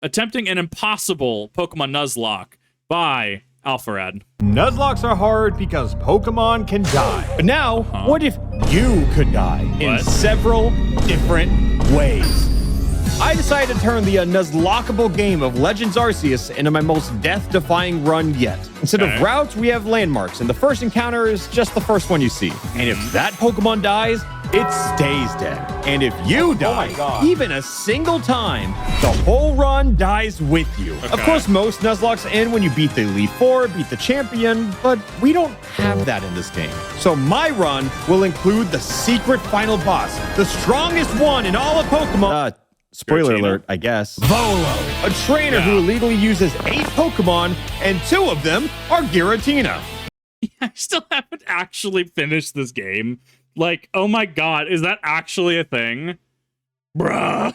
attempting an impossible Pokemon Nuzlocke by Alpharad. Nuzlocks are hard because Pokemon can die. But now, what if you could die in several different ways? I decided to turn the Nuzlockable game of Legends Arceus into my most death-defying run yet. Instead of routes, we have landmarks, and the first encounter is just the first one you see. And if that Pokemon dies, it stays dead. And if you die, even a single time, the whole run dies with you. Of course, most Nuzlocks end when you beat the Elite Four, beat the champion, but we don't have that in this game. So my run will include the secret final boss, the strongest one in all of Pokemon. Spoiler alert, I guess. Volo, a trainer who illegally uses 8 Pokemon, and 2 of them are Giratina. I still haven't actually finished this game. Like, oh my god, is that actually a thing? Bruh.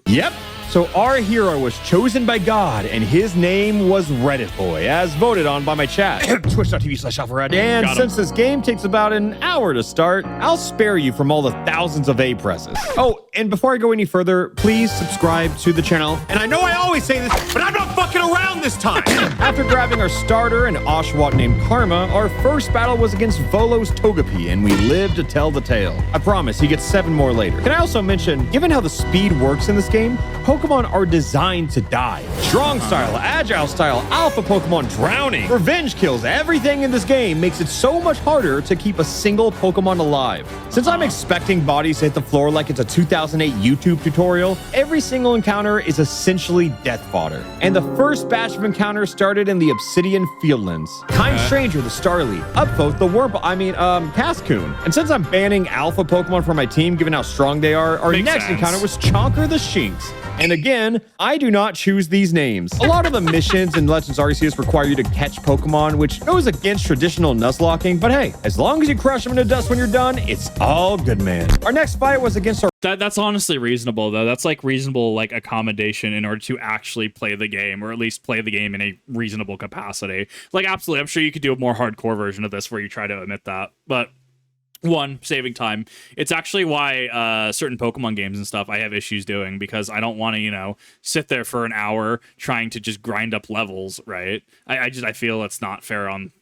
Yep. So our hero was chosen by God, and his name was Reddit Boy, as voted on by my chat. Twitch.tv/Alpharad. And since this game takes about an hour to start, I'll spare you from all the thousands of A presses. Oh, and before I go any further, please subscribe to the channel. And I know I always say this, but I'm not fucking around this time. After grabbing our starter, an Oshawott named Karma, our first battle was against Volo's Togepi, and we lived to tell the tale. I promise, he gets 7 more later. Can I also mention, given how the speed works in this game, Pokemon are designed to die. Strong style, agile style, alpha Pokemon drowning, revenge kills, everything in this game makes it so much harder to keep a single Pokemon alive. Since I'm expecting bodies to hit the floor like it's a 2008 YouTube tutorial, every single encounter is essentially death fodder. And the first batch of encounters started in the Obsidian Fieldlands. Kind Stranger, the Starly, Upvote, the Cascoon. And since I'm banning alpha Pokemon from my team given how strong they are, our next encounter was Chonker the Shinx. And again, I do not choose these names. A lot of the missions in Legends Arceus require you to catch Pokemon, which goes against traditional Nuzlocking, but hey, as long as you crush them into dust when you're done, it's all good, man. Our next fight was against our... That's honestly reasonable, though. That's like reasonable, like accommodation in order to actually play the game, or at least play the game in a reasonable capacity. Like, absolutely, I'm sure you could do a more hardcore version of this where you try to omit that, but... One, saving time. It's actually why certain Pokemon games and stuff I have issues doing, because I don't want to, you know, sit there for an hour trying to just grind up levels, right? I feel it's not fair on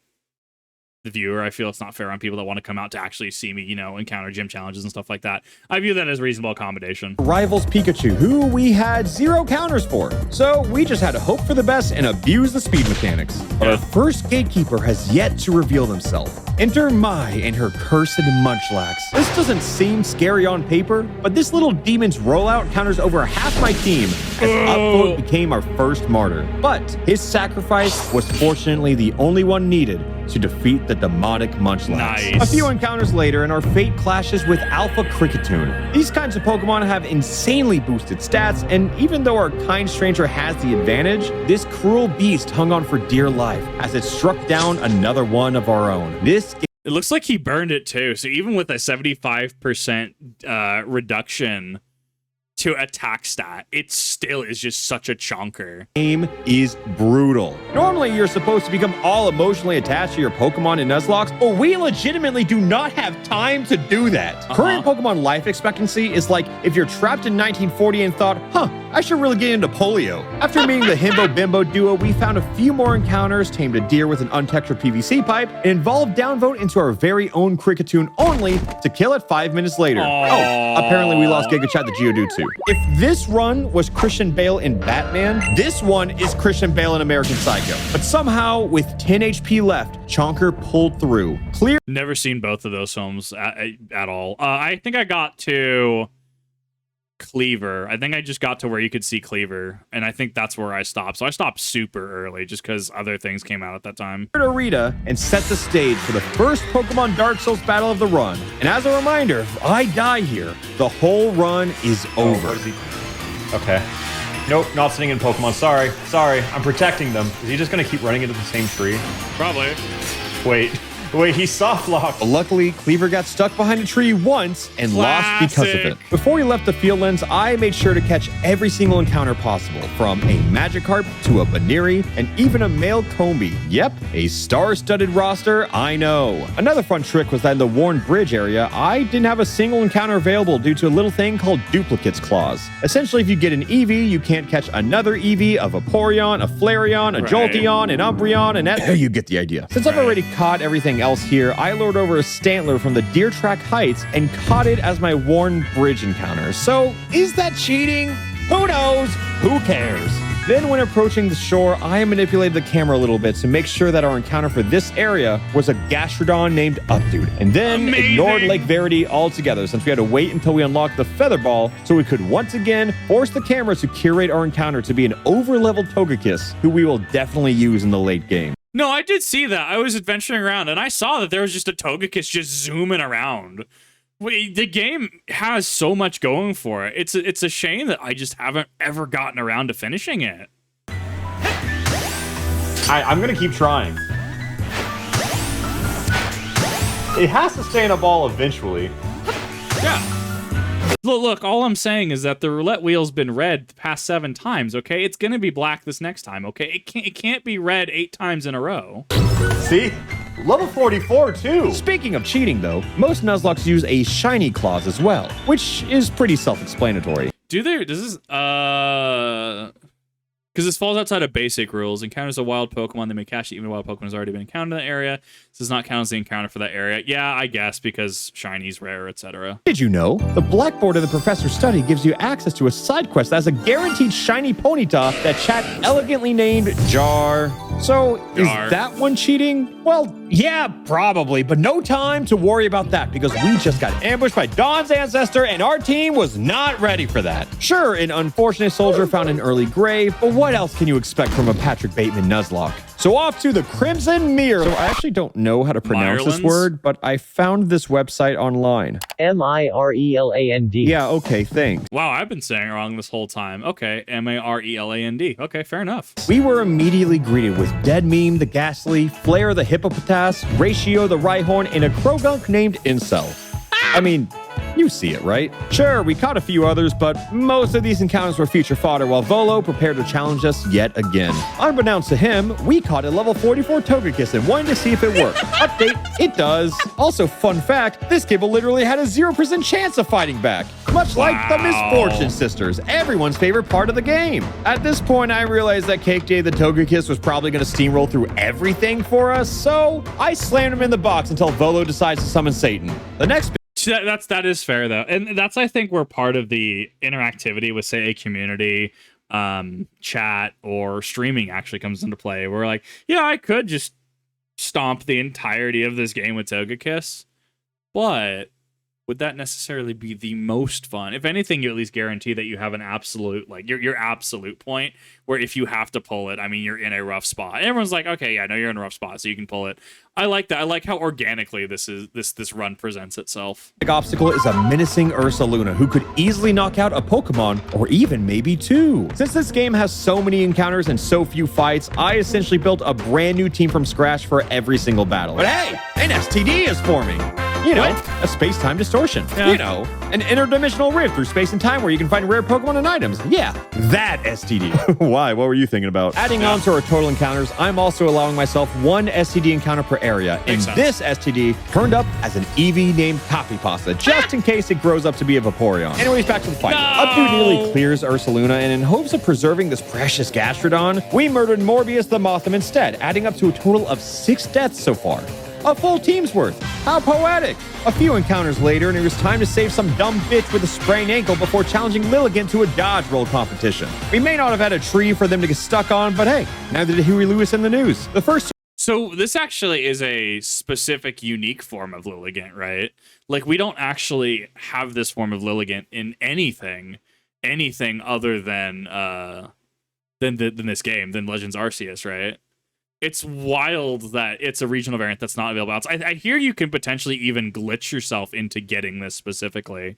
the viewer. I feel it's not fair on people that want to come out to actually see me, you know, encounter gym challenges and stuff like that. I view that as reasonable accommodation. Rivals Pikachu, who we had 0 counters for. So we just had to hope for the best and abuse the speed mechanics. But our first gatekeeper has yet to reveal himself. Enter Mai and her cursed Munchlax. This doesn't seem scary on paper, but this little demon's rollout counters over half my team as Upvote became our first martyr. But his sacrifice was fortunately the only one needed to defeat the demonic Munchlax. Nice. A few encounters later, and our fate clashes with Alpha Kricketune. These kinds of Pokemon have insanely boosted stats, and even though our kind stranger has the advantage, this cruel beast hung on for dear life as it struck down another one of our own. It looks like he burned it too, so even with a 75% reduction to attack stat, it still is just such a chonker. Game is brutal. Normally, you're supposed to become all emotionally attached to your Pokemon in Nuzlocke, but we legitimately do not have time to do that. Current Pokemon life expectancy is like if you're trapped in 1940 and thought, I should really get into polio. After meeting the Himbo Bimbo duo, we found a few more encounters, tamed a deer with an untextured PVC pipe, and involved downvote into our very own Kricketune only to kill it 5 minutes later. Apparently we lost Giga Chat the Geodude too. If this run was Christian Bale in Batman, this one is Christian Bale in American Psycho. But somehow, with 10 HP left, Chonker pulled through. Never seen both of those films at all. I think I got to Cleaver. I think I just got to where you could see Cleaver, and I think that's where I stopped. So I stopped super early just because other things came out at that time. Rita and set the stage for the first Pokemon Dark Souls battle of the run. And as a reminder, if I die here, the whole run is over. Okay. Nope, not sitting in Pokemon. Sorry. I'm protecting them. Is he just gonna keep running into the same tree? Probably. Wait. Wait, he soft locked. But luckily, Cleaver got stuck behind a tree once and lost because of it. Before we left the field lens, I made sure to catch every single encounter possible, from a Magikarp to a Baneri and even a male Combi. Yep, a star-studded roster, I know. Another fun trick was that in the Worn Bridge area, I didn't have a single encounter available due to a little thing called Duplicate's Clause. Essentially, if you get an Eevee, you can't catch another Eevee, a Vaporeon, a Flareon, a Jolteon, an Umbreon, and you get the idea. Since I've already caught everything else here, I lured over a Stantler from the Deer Track Heights and caught it as my Worn Bridge encounter. So, is that cheating? Who knows? Who cares? Then when approaching the shore, I manipulated the camera a little bit to make sure that our encounter for this area was a Gastrodon named Updude. And then ignored Lake Verity altogether since we had to wait until we unlocked the Feather Ball so we could once again force the camera to curate our encounter to be an over-leveled Togekiss who we will definitely use in the late game. No, I did see that. I was adventuring around and I saw that there was just a Togekiss just zooming around. The game has so much going for it. It's a shame that I just haven't ever gotten around to finishing it. I'm going to keep trying. It has to stay in a ball eventually. Yeah. Look, all I'm saying is that the roulette wheel's been red the past 7 times, okay? It's going to be black this next time, okay? It can't be red 8 times in a row. See? Level 44, too. Speaking of cheating, though, most Nuzlockes use a shiny clause as well, which is pretty self-explanatory. Does this, because this falls outside of basic rules. Encounters a wild Pokemon, they may catch it even a wild Pokemon has already been encountered in the area. This does not count as the encounter for that area. Yeah, I guess, because shiny's rare, etc. Did you know? The blackboard of the professor's study gives you access to a side quest that has a guaranteed shiny Ponyta that chat elegantly named Jar. So, is that one cheating? Well, yeah, probably, but no time to worry about that because we just got ambushed by Dawn's ancestor and our team was not ready for that. Sure, an unfortunate soldier found an early grave, but what else can you expect from a Patrick Bateman Nuzlocke? So off to the Crimson Mirror. So I actually don't know how to pronounce this word, but I found this website online. Mireland. Yeah, okay, thanks. Wow, I've been saying it wrong this whole time. Okay, Mareland. Okay, fair enough. We were immediately greeted with Dead Meme the Ghastly, Flare the Hippopotas, Ratio the Rhyhorn, and a Krogunk named Incel. I mean, you see it, right? Sure, we caught a few others, but most of these encounters were future fodder while Volo prepared to challenge us yet again. Unbeknownst to him, we caught a level 44 Togekiss and wanted to see if it worked. Update, it does. Also, fun fact, this Kibble literally had a 0% chance of fighting back. Much like the Misfortune Sisters, everyone's favorite part of the game. At this point, I realized that Cake Day the Togekiss was probably going to steamroll through everything for us, so I slammed him in the box until Volo decides to summon Satan. The next that is fair though, and that's I think where part of the interactivity with say a community chat or streaming actually comes into play. We're like, yeah, I could just stomp the entirety of this game with Togekiss, but would that necessarily be the most fun? If anything, you at least guarantee that you have an absolute, like your absolute point where if you have to pull it, I mean, you're in a rough spot. And everyone's like, okay, yeah, no, you're in a rough spot, so you can pull it. I like that. I like how organically this run presents itself. The obstacle is a menacing Ursaluna who could easily knock out a Pokemon or even maybe 2. Since this game has so many encounters and so few fights, I essentially built a brand new team from scratch for every single battle. But hey, an STD is forming. You know, a space-time distortion. Yeah. You know, an interdimensional rift through space and time where you can find rare Pokemon and items. Yeah, that STD. Why? What were you thinking about? Adding on to our total encounters, I'm also allowing myself 1 STD encounter per area. And this STD turned up as an Eevee named Copy Pasta, just in case it grows up to be a Vaporeon. Anyways, back to the fight. Updude nearly clears Ursaluna, and in hopes of preserving this precious Gastrodon, we murdered Morbius the Motham instead, adding up to a total of 6 deaths so far. A full team's worth. How poetic. A few encounters later, and it was time to save some dumb bitch with a sprained ankle before challenging Lilligant to a dodge roll competition. We may not have had a tree for them to get stuck on, but hey, neither did Huey Lewis in the news. The first... So this actually is a specific, unique form of Lilligant, right? Like, we don't actually have this form of Lilligant in anything other than this game, than Legends Arceus, right? It's wild that it's a regional variant that's not available. I hear you can potentially even glitch yourself into getting this specifically.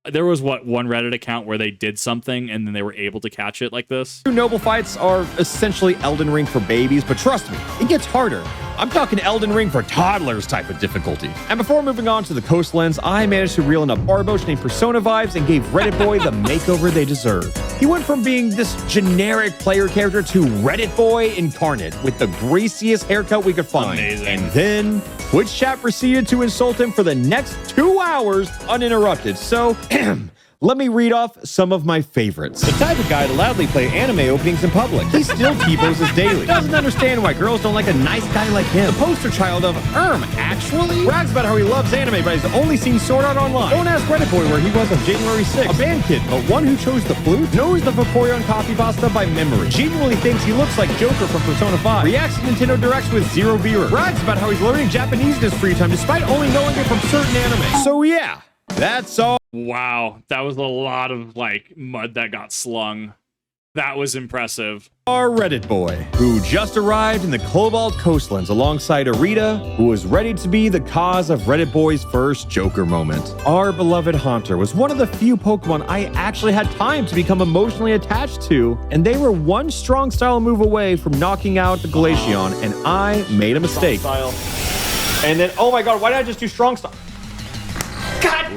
There was, one Reddit account where they did something and then they were able to catch it like this? Noble fights are essentially Elden Ring for babies, but trust me, it gets harder. I'm talking Elden Ring for toddlers type of difficulty. And before moving on to the Coastlands, I managed to reel in a barboach named Persona vibes and gave Reddit Boy the makeover they deserve. He went from being this generic player character to Reddit Boy incarnate with the greasiest haircut we could find. Amazing. And then Twitch chat proceeded to insult him for the next 2 hours uninterrupted. So, let me read off some of my favorites. The type of guy to loudly play anime openings in public. He still T-poses daily. Doesn't understand why girls don't like a nice guy like him. The poster child of, actually? Brags about how he loves anime, but has only seen Sword Art Online. Don't ask Reddit Boy where he was on January 6th. A band kid, but one who chose the flute, knows the Vaporeon coffee pasta by memory. Genuinely thinks he looks like Joker from Persona 5. Reacts to Nintendo Directs with zero viewer. Brags about how he's learning Japanese in his free time, despite only knowing it from certain anime. So yeah, that's all. Wow, that was a lot of like mud that got slung. That was impressive. Our Reddit Boy, who just arrived in the Cobalt Coastlands alongside Arita, who was ready to be the cause of Reddit Boy's first Joker moment. Our beloved Haunter was one of the few Pokemon I actually had time to become emotionally attached to, and they were one strong style move away from knocking out the Glaceon, and I made a mistake. And then, oh my god, why did I just do strong style? God,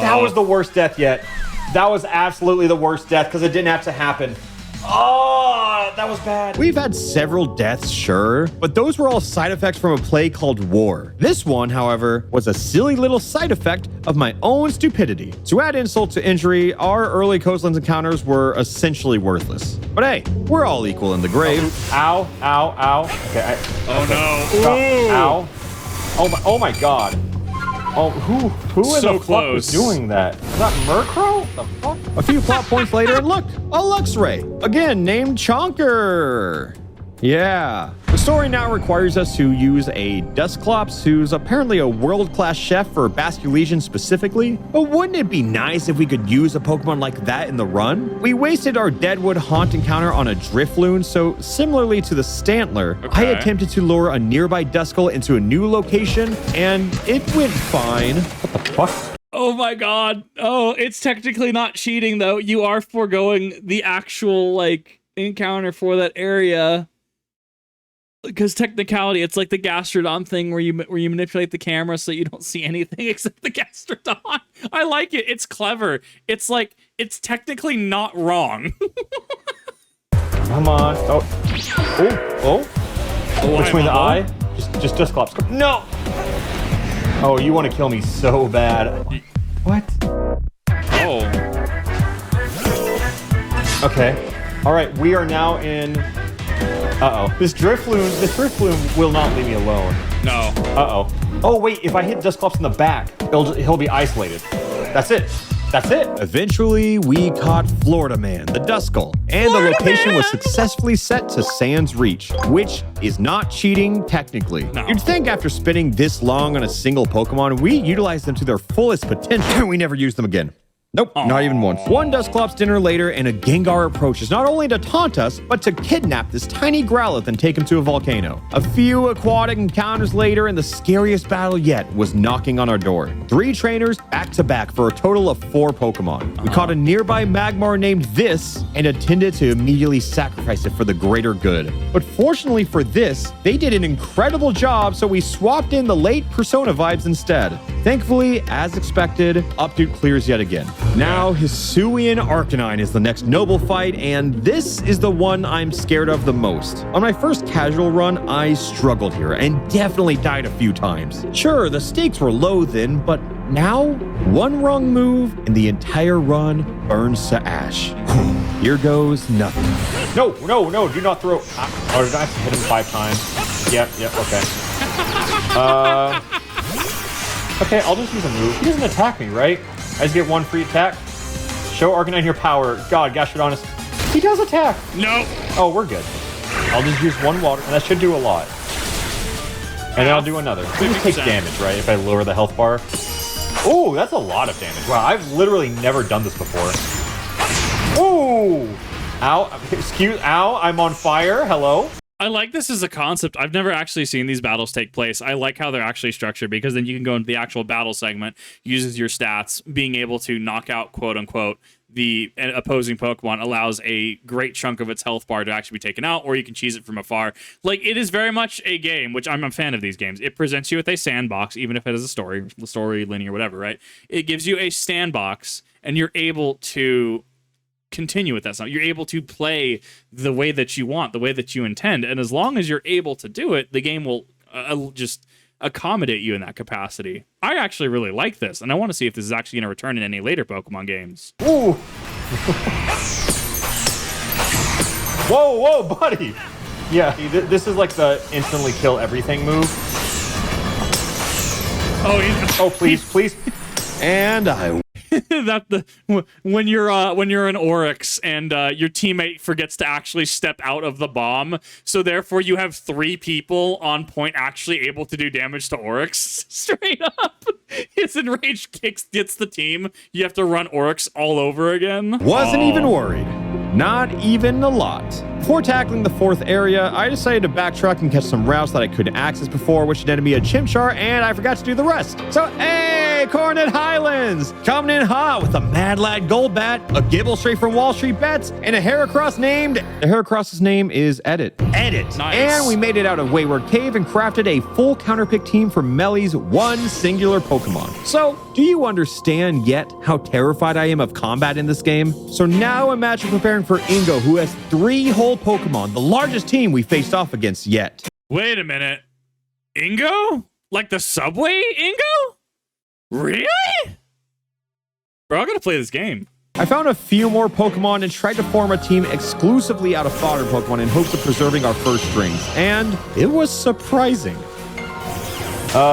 that was the worst death yet. That was absolutely the worst death because it didn't have to happen. Oh, that was bad. We've had several deaths, sure, but those were all side effects from a play called War. This one, however, was a silly little side effect of my own stupidity. To add insult to injury, our early Coastlands encounters were essentially worthless. But hey, we're all equal in the grave. Ow, ow, ow. Okay, Oh no. Ow. Oh my god. Oh, who in So the fuck was close. doing that? Was that Murkrow? The fuck? A few plot points later, and look, a Luxray, again named Chonker. Yeah. The story now requires us to use a Dusclops, who's apparently a world-class chef for Basculegion specifically. But wouldn't it be nice if we could use a Pokemon like that in the run? We wasted our Deadwood Haunt encounter on a Drifloon, so similarly to the Stantler, I Okay. attempted to lure a nearby Duskull into a new location, and it went fine. What? Oh my god. Oh, it's technically not cheating though. You are foregoing the actual like encounter for that area. Because technicality, it's like the Gastrodon thing where you manipulate the camera so you don't see anything except the Gastrodon. I like it. It's clever. It's like, it's technically not wrong. Come on. Oh. Oh. Oh. Between the eye. Just Dusclops. No. Oh, you want to kill me so bad. What? Oh. Okay. All right. We are now in. Uh-oh. This Drifloon will not leave me alone. No. Uh-oh. Oh, wait. If I hit Dusclops in the back, he'll be isolated. That's it. That's it. Eventually, we caught Florida Man, the Duskull, and the location was successfully set to Sans Reach, which is not cheating technically. No. You'd think after spending this long on a single Pokemon, we utilized them to their fullest potential. We never used them again. Nope, not even once. One Dusclops dinner later, and a Gengar approaches not only to taunt us, but to kidnap this tiny Growlithe and take him to a volcano. A few aquatic encounters later, and the scariest battle yet was knocking on our door. 3 trainers back to back for a total of 4 Pokemon. We caught a nearby Magmar named This, and intended to immediately sacrifice it for the greater good. But fortunately for this, they did an incredible job, so we swapped in the late Persona vibes instead. Thankfully, as expected, Updude clears yet again. Now, Hisuian Arcanine is the next noble fight, and this is the one I'm scared of the most. On my first casual run, I struggled here and definitely died a few times. Sure, the stakes were low then, but now, one wrong move and the entire run burns to ash. Here goes nothing. No, do not throw. Oh, did I have to hit him 5 times? Yep, okay. Okay, I'll just use a move. He doesn't attack me, right? I just get 1 free attack. Show Arcanine your power. God, Gastrodon is... He does attack! No. Oh, we're good. I'll just use 1 water, and that should do a lot. And then I'll do another. We just take damage, right, if I lower the health bar. Oh, that's a lot of damage. Wow, I've literally never done this before. Ooh! Ow, ow, I'm on fire. Hello? I like this as a concept. I've never actually seen these battles take place. I like how they're actually structured because then you can go into the actual battle segment, uses your stats, being able to knock out, quote unquote, the opposing Pokemon allows a great chunk of its health bar to actually be taken out, or you can cheese it from afar. Like, it is very much a game, which I'm a fan of these games. It presents you with a sandbox, even if it is a story, linear, whatever, right? It gives you a sandbox, and you're able to continue with that stuff. You're able to play the way that you want, the way that you intend, and as long as you're able to do it, the game will just accommodate you in that capacity. I actually really like this, and I want to see if this is actually going to return in any later Pokemon games. Ooh. Whoa, buddy. Yeah, this is like the instantly kill everything move. Oh, please. And I when you're an Oryx and your teammate forgets to actually step out of the bomb, so therefore you have 3 people on point actually able to do damage to Oryx. Straight up, his enraged kicks gets the team. You have to run Oryx all over again. wasn't even worried. Not even a lot. Before tackling the 4th area, I decided to backtrack and catch some routes that I couldn't access before, which netted me a Chimchar, and I forgot to do the rest. So, hey, Coronet Highlands! Coming in hot with a Mad Lad Golbat, a Gibble straight from Wall Street Bets, and a Heracross named... The Heracross's name is Edit. Nice. And we made it out of Wayward Cave and crafted a full counterpick team for Melly's one singular Pokemon. So, do you understand yet how terrified I am of combat in this game? So now imagine preparing for Ingo, who has 3 whole Pokemon, the largest team we faced off against yet. Wait a minute. Ingo? Like the subway Ingo? Really? Bro, I gotta play this game. I found a few more Pokemon and tried to form a team exclusively out of fodder Pokemon in hopes of preserving our first strings, and it was surprising.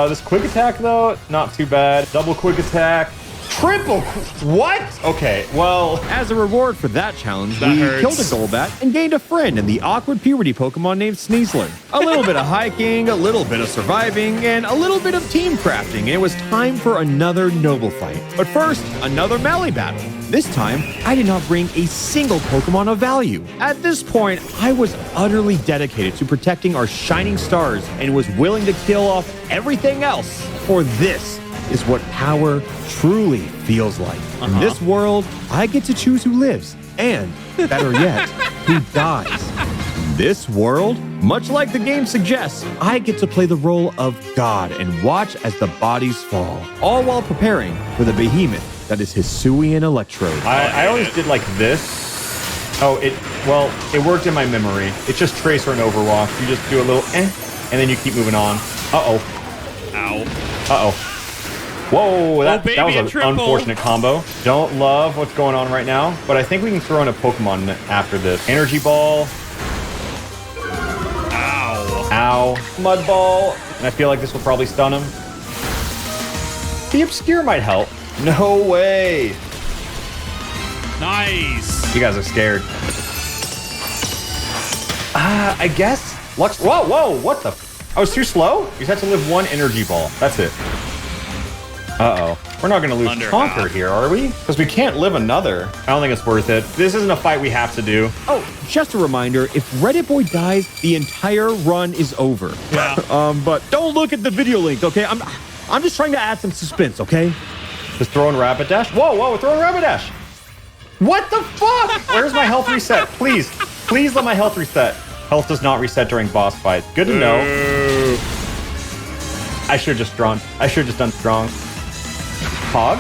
This quick attack, though, not too bad. Double quick attack. Triple. What? Okay, well. As a reward for that challenge, That we hurts. killed a Golbat and gained a friend in the awkward puberty Pokemon named Sneasler. A little bit of hiking, a little bit of surviving, and a little bit of team crafting, and it was time for another noble fight. But first, another melee battle. This time, I did not bring a single Pokemon of value. At this point, I was utterly dedicated to protecting our shining stars and was willing to kill off everything else, for this is what power truly feels like. In this world, I get to choose who lives, and, better yet, who dies. In this world, much like the game suggests, I get to play the role of God and watch as the bodies fall, all while preparing for the behemoth that is Hisuian Electrode. I always did like this. Oh, it worked in my memory. It's just Tracer and Overwalk. You just do a little and then you keep moving on. Uh-oh. Ow. Uh-oh. Whoa, that baby, was a an triple. unfortunate combo. Don't love what's going on right now, but I think we can throw in a Pokemon after this. Energy Ball. Ow. Mud Ball. And I feel like this will probably stun him. The Obscure might help. No way. Nice. You guys are scared. I guess. Lux. Whoa, what the? I was too slow? You just have to live 1 Energy Ball. That's it. Uh-oh. We're not going to lose Under Conquer half. here, are we? Because we can't live another. I don't think it's worth it. This isn't a fight we have to do. Oh, just a reminder, if Reddit Boy dies, the entire run is over. Yeah. But don't look at the video link, okay? I'm just trying to add some suspense, okay? Just throwing Rapid Dash. Whoa, we're throwing Rapid Dash. What the fuck? Where's my health reset? Please let my health reset. Health does not reset during boss fights. Good to know. I should have just done strong. Pog?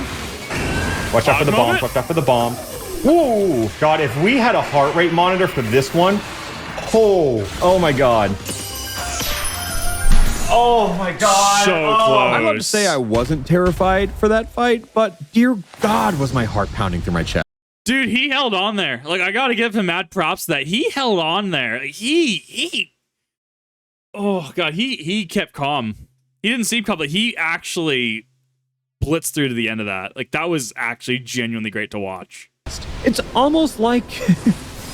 Watch out for the bomb. moment. Watch out for the bomb. Whoa! God, if we had a heart rate monitor for this one, oh my God. Oh my God. So close. I'd love to say I wasn't terrified for that fight, but dear God, was my heart pounding through my chest. Dude, he held on there. Like, I gotta give him mad props that he held on there. Oh God, he kept calm. He didn't seem calm, but he actually blitzed through to the end of that. Like, that was actually genuinely great to watch. It's almost like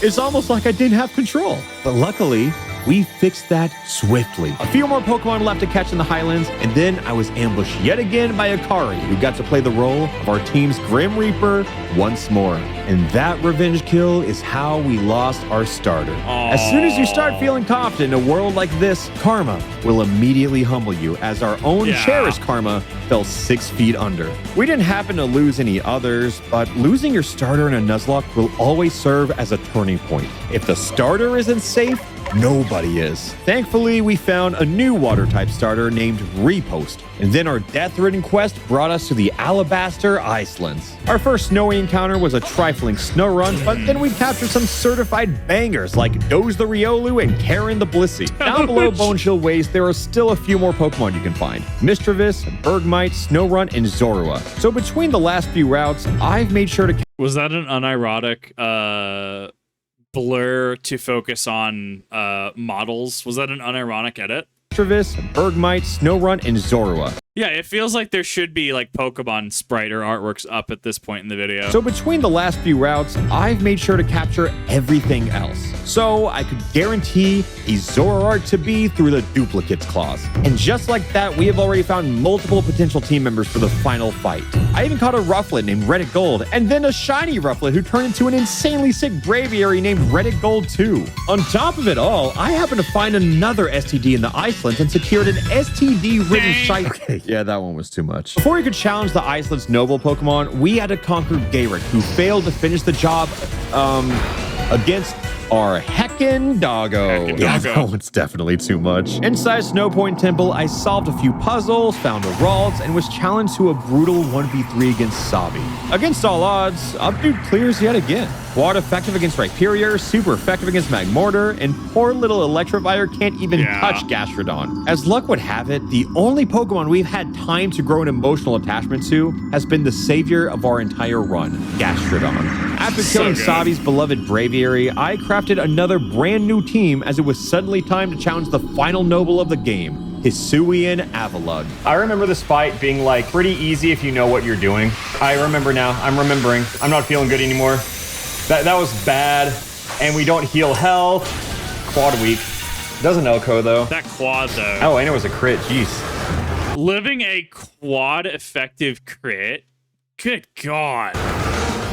I didn't have control. But luckily, we fixed that swiftly. A few more Pokemon left to catch in the Highlands, and then I was ambushed yet again by Akari, who got to play the role of our team's Grim Reaper once more. And that revenge kill is how we lost our starter. As soon as you start feeling confident in a world like this, Karma will immediately humble you, as our own cherished Karma fell 6 feet under. We didn't happen to lose any others, but losing your starter in a Nuzlocke will always serve as a turning point. If the starter isn't safe, nobody is. Thankfully, we found a new water-type starter named Repost, and then our death-ridden quest brought us to the Alabaster Icelands. Our first snowy encounter was a trifling snow run, but then we captured some certified bangers like Doze the Riolu and Karen the Blissey. Down below Bone Shield Waste, there are still a few more Pokemon you can find: Mischievous, Bergmite, Snorunt, and Zorua. So between the last few routes, I've made sure to... Was that an unironic blur to focus on models? Was that an unironic edit? Mischievous, Bergmite, Snorunt, and Zorua. Yeah, it feels like there should be like Pokemon sprite or artworks up at this point in the video. So between the last few routes, I've made sure to capture everything else, so I could guarantee a Zoroark to be through the duplicates clause. And just like that, we have already found multiple potential team members for the final fight. I even caught a Rufflet named Reddit Gold, and then a shiny Rufflet who turned into an insanely sick Braviary named Reddit Gold 2. On top of it all, I happened to find another STD in the Icelands and secured an STD-ridden shiny. Okay, yeah, that one was too much. Before we could challenge the Iceland's noble Pokemon, we had to conquer Garrick, who failed to finish the job against our heckin' doggo. Yeah, that one's definitely too much. Inside Snow Point Temple, I solved a few puzzles, found a Ralts, and was challenged to a brutal 1v3 against Sabi. Against all odds, Updude clears yet again. Quad effective against Rhyperior, super effective against Magmortar, and poor little Electivire can't even touch Gastrodon. As luck would have it, the only Pokemon we've had time to grow an emotional attachment to has been the savior of our entire run, Gastrodon. After killing Sabi's beloved Braviary, I crafted another brand new team as it was suddenly time to challenge the final noble of the game, Hisuian Avalugg. I remember this fight being like pretty easy if you know what you're doing. I remember now. I'm remembering. I'm not feeling good anymore. That was bad, and we don't heal health. Quad weak. Doesn't Elko though. That quad though. Oh, I know it was a crit. Jeez. Living a quad effective crit. Good God.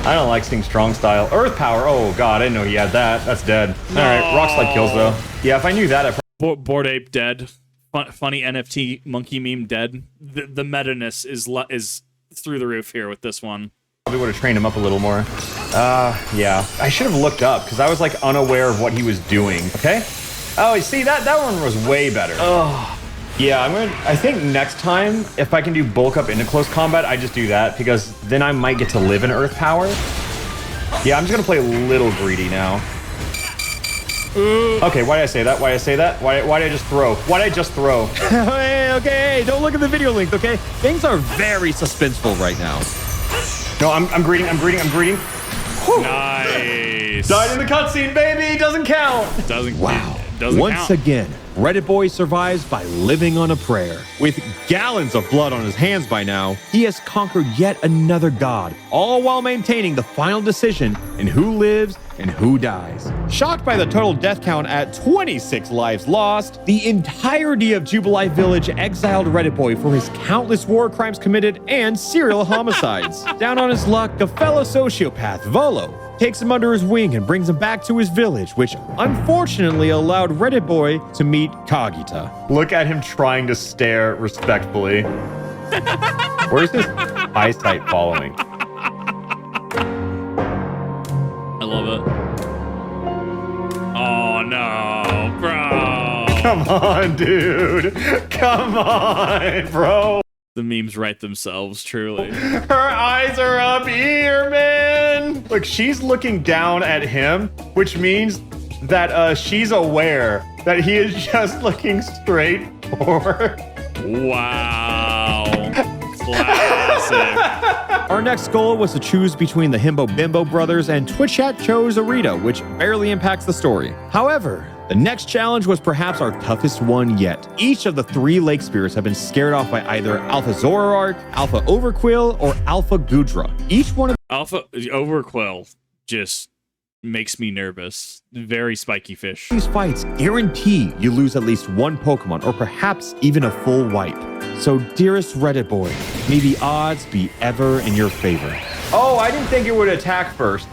I don't like seeing strong style. Earth power. Oh God, I didn't know he had that. That's dead. All right, rock slide kills though. Yeah, if I knew that, I Bored Ape dead. Funny NFT monkey meme dead. The meta-ness is through the roof here with this one. probably would have trained him up a little more. Yeah. I should have looked up because I was like unaware of what he was doing. Okay. Oh, you see that one was way better. Oh. Yeah, I think next time, if I can do bulk up into close combat, I just do that because then I might get to live in Earth Power. Yeah, I'm just gonna play a little greedy now. Okay, why did I say that? Why did I say that? Why did I just throw? Why did I just throw? Okay, don't look at the video link, okay? Things are very suspenseful right now. No, I'm greeting. Whew. Nice. Died in the cutscene, baby. Doesn't count. Doesn't. Wow. Doesn't Once count. again, Reddit Boy survives by living on a prayer. With gallons of blood on his hands by now, he has conquered yet another god, all while maintaining the final decision in who lives and who dies. Shocked by the total death count at 26 lives lost, the entirety of Jubilife Village exiled Reddit Boy for his countless war crimes committed and serial homicides. Down on his luck, a fellow sociopath, Volo, takes him under his wing and brings him back to his village, which unfortunately allowed Reddit Boy to meet Kagita. Look at him trying to stare respectfully. Where's his eyesight following? I love it. Oh no, bro. Come on, dude. Come on, bro. The memes write themselves, truly. Her eyes are up here, man. Look, she's looking down at him, which means that she's aware that he is just looking straight forward. Wow. Classic. Our next goal was to choose between the Himbo Bimbo brothers, and Twitch chat chose Arita, which barely impacts the story. However, the next challenge was perhaps our toughest one yet. Each of the three Lake Spirits have been scared off by either Alpha Zoroark, Alpha Overquill, or Alpha Gudra. Each one of Alpha Overquill just makes me nervous. Very spiky fish. These fights guarantee you lose at least one Pokemon, or perhaps even a full wipe. So, dearest Reddit boy, may the odds be ever in your favor. Oh, I didn't think it would attack first.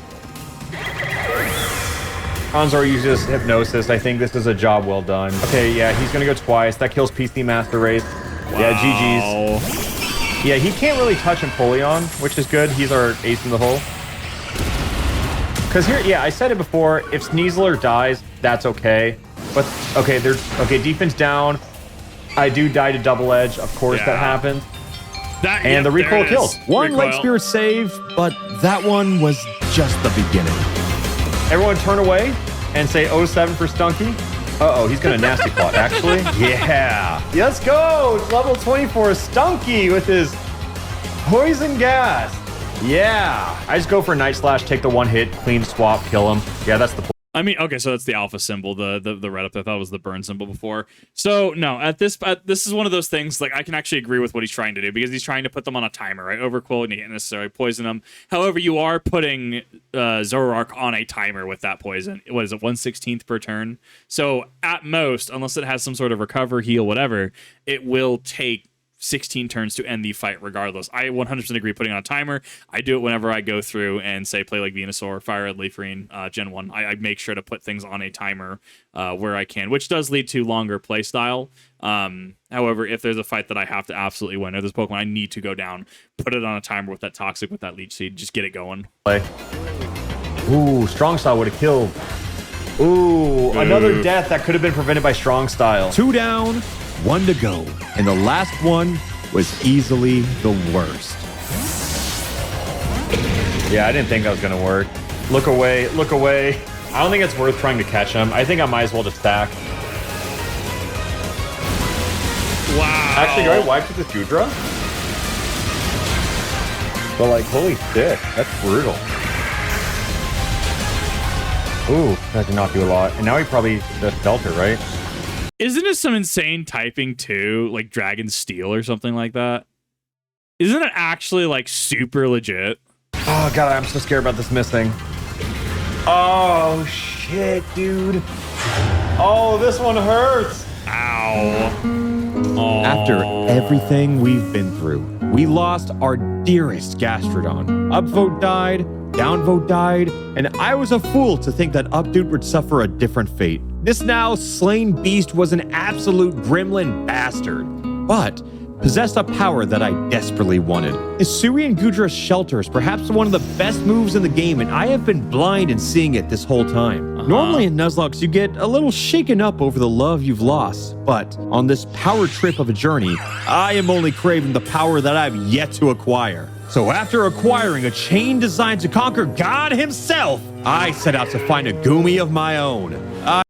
Hanzor uses Hypnosis. I think this is a job well done. Okay, yeah, he's gonna go twice. That kills PC Master Race. Wow. Yeah, GG's. Yeah, he can't really touch Empoleon, which is good. He's our ace in the hole. Because here, yeah, I said it before. If Sneasler dies, that's okay. But okay, defense down. I do die to Double Edge. Of course, that happens. And the recoil kills. One Light Spirit save, but that one was just the beginning. Everyone turn away and say 07 for Stunky. Uh-oh, he's gonna nasty plot, actually. Yeah. Let's go. Level 24 Stunky with his poison gas. Yeah. I just go for Night Slash, take the one hit, clean swap, kill him. Yeah, that's the I mean, okay, so that's the alpha symbol, the red up. I thought it was the burn symbol before. So no, this is one of those things. Like I can actually agree with what he's trying to do because he's trying to put them on a timer, right? Overquill, and you can't necessarily poison them. However, you are putting Zoroark on a timer with that poison. What is it, 1/16 per turn? So at most, unless it has some sort of recover, heal, whatever, it will take 16 turns to end the fight regardless. I 100% agree putting on a timer. I do it whenever I go through and say play like Venusaur, Fire Red Leafrine, Gen 1. I make sure to put things on a timer where I can, which does lead to longer play style. However, if there's a fight that I have to absolutely win, or this Pokemon I need to go down, put it on a timer with that Toxic, with that Leech Seed, just get it going. play. Ooh, Strong Style would have killed. Ooh, another death that could have been prevented by Strong Style. 2 down, 1 to go. And the last one was easily the worst. Yeah, I didn't think that was going to work. Look away, look away. I don't think it's worth trying to catch him. I think I might as well just stack. Wow. Actually, do I wipe with this Goodra? But like, holy shit, that's brutal. Ooh, that did not do a lot. And now he probably just dealt her, right? Isn't it some insane typing too, like Dragon Steel or something like that? Isn't it actually like super legit? Oh god, I'm so scared about this missing. Oh shit, dude. Oh, this one hurts. Ow. Aw. After everything we've been through, we lost our dearest Gastrodon. Upvote died, downvote died, and I was a fool to think that Updude would suffer a different fate. This now slain beast was an absolute gremlin bastard, but possessed a power that I desperately wanted. Hisui and Goodra's Shelter is perhaps one of the best moves in the game, and I have been blind in seeing it this whole time. Normally in Nuzlocke, you get a little shaken up over the love you've lost, but on this power trip of a journey, I am only craving the power that I've yet to acquire. So after acquiring a chain designed to conquer God himself, I set out to find a Gumi of my own.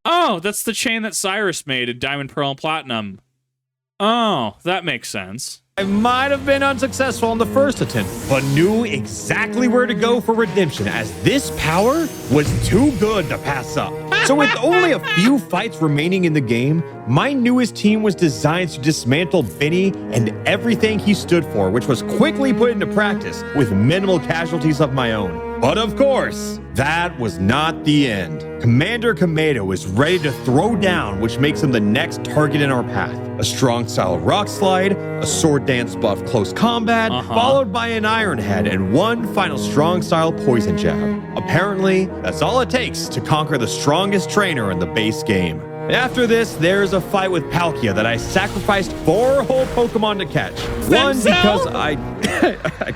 Oh, that's the chain that Cyrus made in Diamond, Pearl, and Platinum. Oh, that makes sense. I might have been unsuccessful in the first attempt, but knew exactly where to go for redemption, as this power was too good to pass up. So with only a few fights remaining in the game, my newest team was designed to dismantle Benny and everything he stood for, which was quickly put into practice with minimal casualties of my own. But of course, that was not the end. Commander Komedo is ready to throw down, which makes him the next target in our path. A strong style rock slide, a sword dance buff close combat, followed by an iron head, and one final strong style poison jab. Apparently, that's all it takes to conquer the strongest trainer in the base game. After this, there's a fight with Palkia that I sacrificed 4 whole Pokemon to catch. One, because I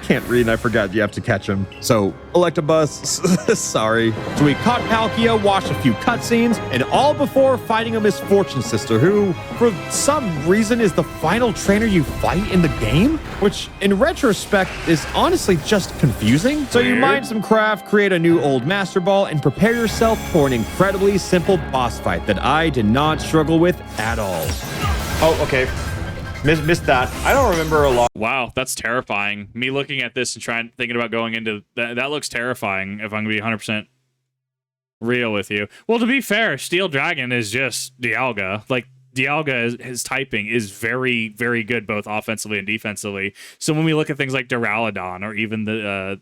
can't read and I forgot you have to catch them. So, Electabuzz, sorry. So we caught Palkia, watched a few cutscenes, and all before fighting a Misfortune Sister who, for some reason, is the final trainer you fight in the game? Which, in retrospect, is honestly just confusing. So you mine some craft, create a new old Master Ball, and prepare yourself for an incredibly simple boss fight that I did not struggle with at all. Oh, okay. Missed that. I don't remember a lot. Wow, that's terrifying. Me looking at this and thinking about going into that looks terrifying. If I'm gonna be 100% real with you. Well, to be fair, Steel Dragon is just Dialga. Like Dialga, his typing is very, very good both offensively and defensively. So when we look at things like Duraludon or even the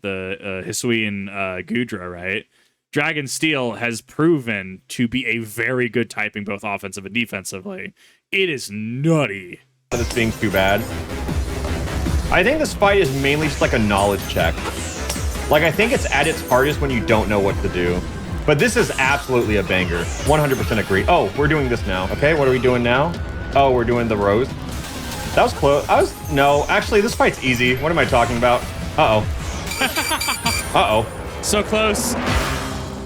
Hisui and Goodra, right? Dragon Steel has proven to be a very good typing, both offensive and defensively. It is nutty. This being too bad. I think this fight is mainly just like a knowledge check. Like, I think it's at its hardest when you don't know what to do. But this is absolutely a banger. 100% agree. Oh, we're doing this now. Okay, what are we doing now? Oh, we're doing the rose. That was close. No, actually, this fight's easy. What am I talking about? Uh-oh. Uh-oh. So close.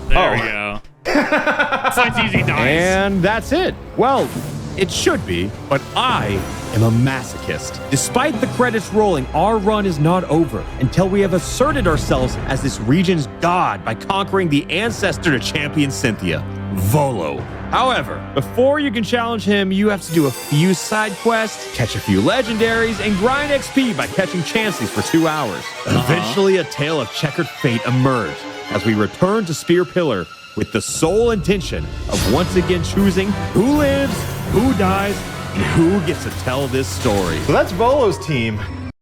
There we go. Fight's easy, dies. And that's it. Well, it should be, but I am a masochist. Despite the credits rolling, our run is not over until we have asserted ourselves as this region's god by conquering the ancestor to champion Cynthia, Volo. However, before you can challenge him, you have to do a few side quests, catch a few legendaries, and grind XP by catching Chanseys for 2 hours. Eventually, a tale of checkered fate emerged as we return to Spear Pillar with the sole intention of once again choosing who lives, who dies, and who gets to tell this story. So that's Volo's team.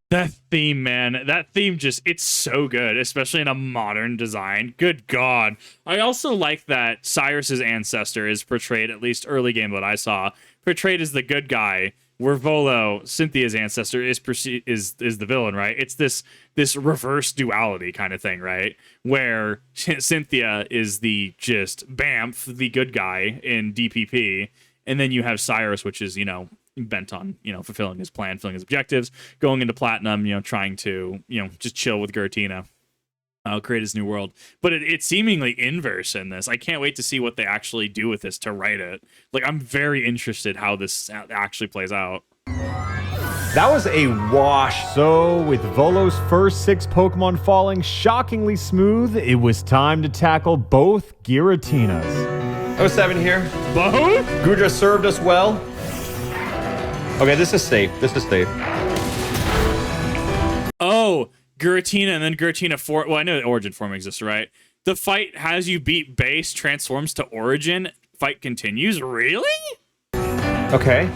That theme, man. That theme it's so good, especially in a modern design. Good God. I also like that Cyrus's ancestor is portrayed, at least early game that I saw, portrayed as the good guy, where Volo, Cynthia's ancestor, is the villain, right? It's this reverse duality kind of thing, right? Where Cynthia is the just Bamf, the good guy in DPP, and then you have Cyrus, which is, bent on, fulfilling his plan, fulfilling his objectives, going into Platinum, trying to, just chill with Giratina, create his new world. But it's seemingly inverse in this. I can't wait to see what they actually do with this to write it. Like, I'm very interested how this actually plays out. That was a wash. So, with Volo's first 6 Pokemon falling shockingly smooth, it was time to tackle both Giratinas. 07 here. Both? Gudra served us well. Okay, this is safe. This is safe. Oh, Giratina and then Giratina 4. Well, I know the Origin form exists, right? The fight has you beat base, transforms to Origin, fight continues. Really? Okay.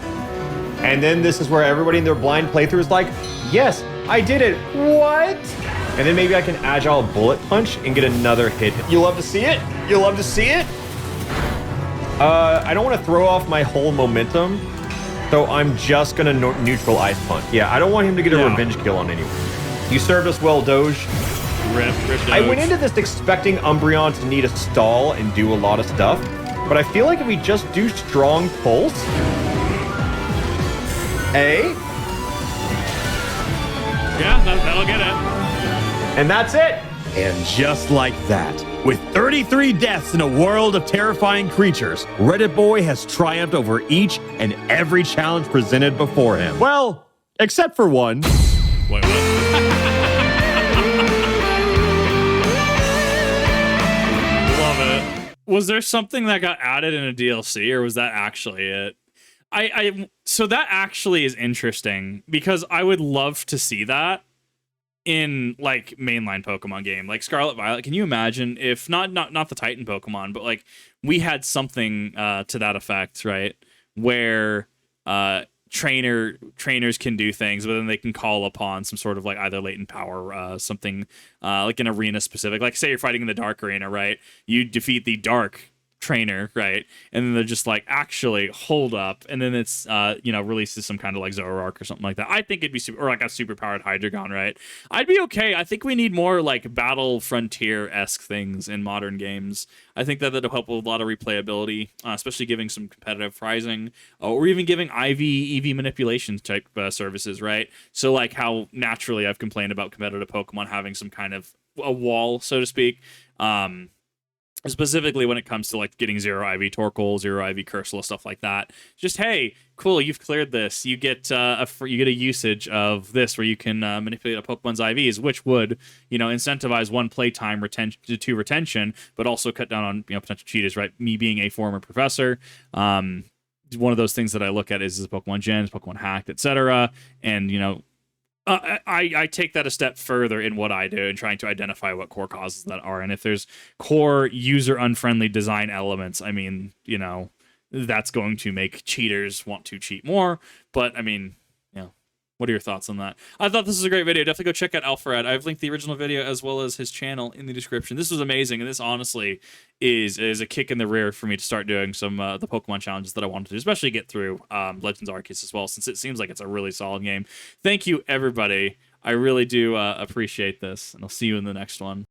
And then this is where everybody in their blind playthrough is like, yes, I did it. What? And then maybe I can Agile Bullet Punch and get another hit. You love to see it? You love to see it? I don't want to throw off my whole momentum, so I'm just going to neutral Ice Punch. Yeah, I don't want him to get a revenge kill on anyone. You served us well, Doge. Rip Doge. I went into this expecting Umbreon to need a stall and do a lot of stuff, but I feel like if we just do Strong Pulse... Yeah, that'll get it. And that's it. And just like that, with 33 deaths in a world of terrifying creatures, Reddit Boy has triumphed over each and every challenge presented before him. Well, except for one. Wait, what? Love it. Was there something that got added in a DLC, or was that actually it? So that actually is interesting, because I would love to see that in like mainline Pokemon game, like Scarlet Violet. Can you imagine if not the Titan Pokemon, but like we had something to that effect, right? Where trainers can do things, but then they can call upon some sort of like either latent power, something like an arena specific. Like say you're fighting in the Dark Arena, right? You defeat the Dark trainer, right? And then they're just like, actually, hold up. And then it's, releases some kind of like Zoroark or something like that. I think it'd be super, or like a super powered Hydreigon, right? I'd be okay. I think we need more like Battle Frontier-esque things in modern games. I think that'll help with a lot of replayability, especially giving some competitive pricing, or even giving EV manipulation type services, right? So like how naturally I've complained about competitive Pokemon having some kind of a wall, so to speak. Specifically when it comes to like getting Zero IV Torkoal, Zero IV Cursula, stuff like that. Just, hey, cool, you've cleared this. You get a usage of this where you can manipulate a Pokemon's IVs, which would, incentivize one playtime to retention, but also cut down on potential cheaters, right? Me being a former professor, one of those things that I look at is Pokemon Gens, Pokemon Hacked, etc. And I take that a step further in what I do and trying to identify what core causes that are. And if there's core user-unfriendly design elements, I mean, that's going to make cheaters want to cheat more. But, I mean, What are your thoughts on that? I thought this was a great video. Definitely go check out Alpharad. I've linked the original video as well as his channel in the description. This was amazing, and this honestly is a kick in the rear for me to start doing some the Pokemon challenges that I wanted to do, especially get through Legends Arceus as well, since it seems like it's a really solid game. Thank you, everybody. I really do appreciate this, and I'll see you in the next one.